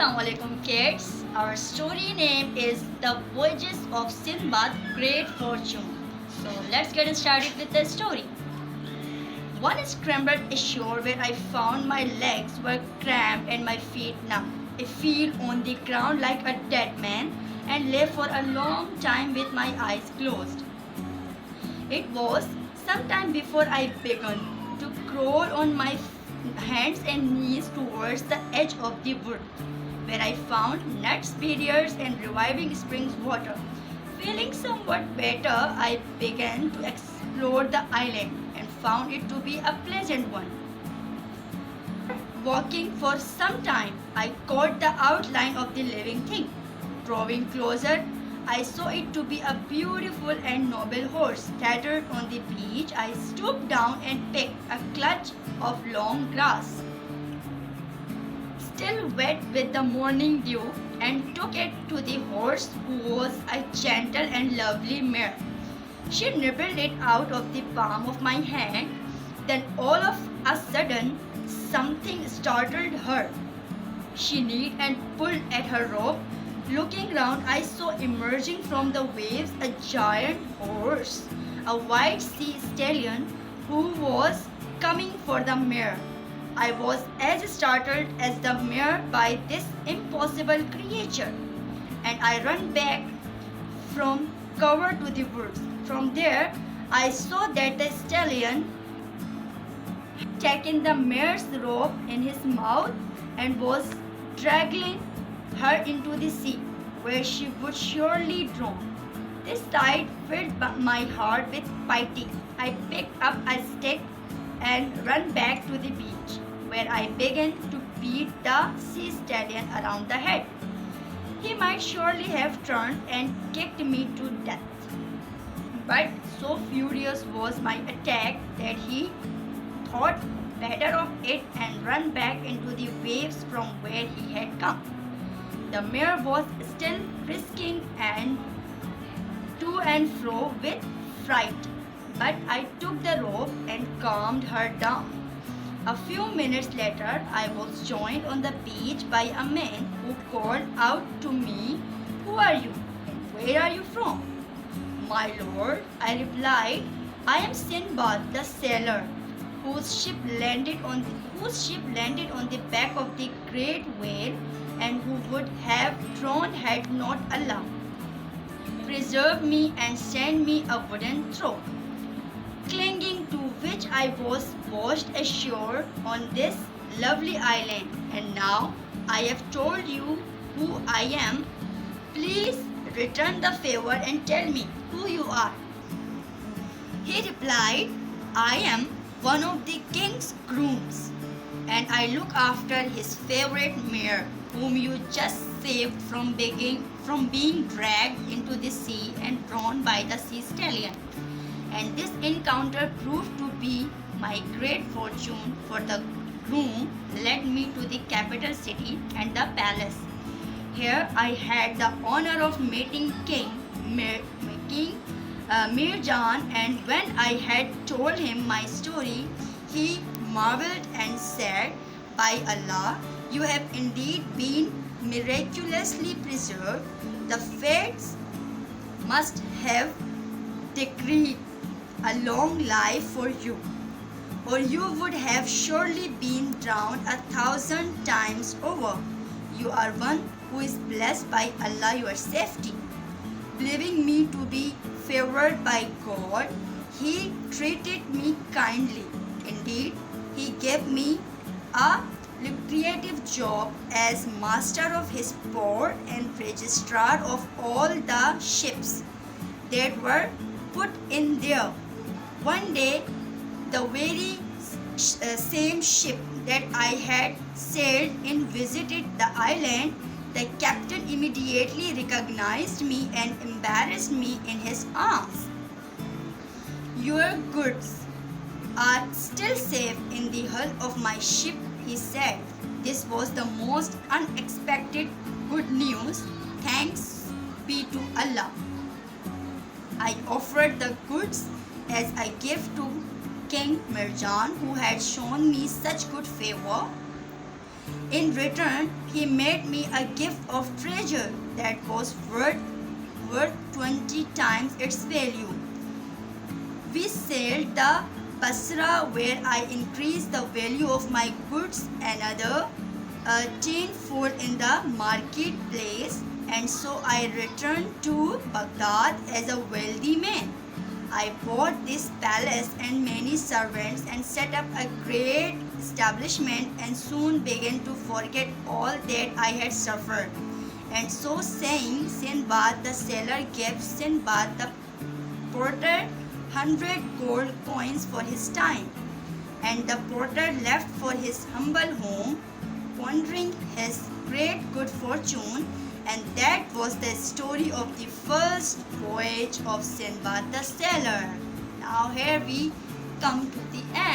Assalamualaikum kids. Our story name is The Voyages of Sinbad Great Fortune. So let's get started with the story. One scrambled ashore where I found my legs were cramped and my feet numb. I fell on the ground like a dead man and lay for a long time with my eyes closed. It was some time before I began to crawl on my hands and knees towards the edge of the wood, where I found nuts, berries, and reviving springs water. Feeling somewhat better, I began to explore the island and found it to be a pleasant one. Walking for some time, I caught the outline of the living thing. Drawing closer, I saw it to be a beautiful and noble horse tethered on the beach. I stooped down and picked a clutch of long grass, still wet with the morning dew, and took it to the horse, who was a gentle and lovely mare. She nibbled it out of the palm of my hand. Then all of a sudden, something startled her. She neighed and pulled at her rope. Looking round, I saw emerging from the waves a giant horse, a white sea stallion who was coming for the mare. I was as startled as the mare by this impossible creature, and I ran back from cover to the woods. From there, I saw that the stallion had taken the mare's rope in his mouth and was dragging her into the sea, where she would surely drown. This sight filled my heart with pity. I picked up a stick and ran back to the beach, where I began to beat the sea stallion around the head. He might surely have turned and kicked me to death, but so furious was my attack that he thought better of it and ran back into the waves from where he had come. The mare was still frisking to and fro with fright, but I took the rope and calmed her down. A few minutes later, I was joined on the beach by a man who called out to me, "Who are you? And where are you from?" "My lord," I replied, "I am Sinbad the sailor, whose ship landed on the back of the great whale, and who would have drowned had not Allah preserved me and sent me a wooden throne, clinging to which I was washed ashore on this lovely island. And now I have told you who I am. Please return the favor and tell me who you are." He replied, "I am one of the king's grooms, and I look after his favorite mare, whom you just saved from being dragged into the sea and drawn by the sea stallion. And this encounter proved to be my great fortune, for the groom led me to the capital city and the palace. Here I had the honor of meeting King Mirjan, and when I had told him my story, he marveled and said, 'By Allah, you have indeed been miraculously preserved. The fates must have decreed a long life for you, or you would have surely been drowned 1,000 times over. You are one who is blessed by Allah your safety.' Believing me to be favored by God, he treated me kindly. Indeed, he gave me a lucrative job as master of his port and registrar of all the ships that were put in there. One day, the very same ship that I had sailed in visited the island. The captain immediately recognized me and embraced me in his arms. 'Your goods are still safe in the hull of my ship,' he said. This was the most unexpected good news. Thanks be to Allah. I offered the goods as a gift to King Mirjan, who had shown me such good favor. In return, he made me a gift of treasure that was worth 20 times its value. We sailed the Basra where I increased the value of my goods another tenfold in the marketplace, and so I returned to Baghdad as a wealthy man. I bought this palace and many servants and set up a great establishment and soon began to forget all that I had suffered. And so saying, Sinbad the sailor gave Sinbad the porter 100 gold coins for his time. And the porter left for his humble home, pondering his great good fortune. And that was the story of the first voyage of Sinbad the Sailor. Now here we come to the end.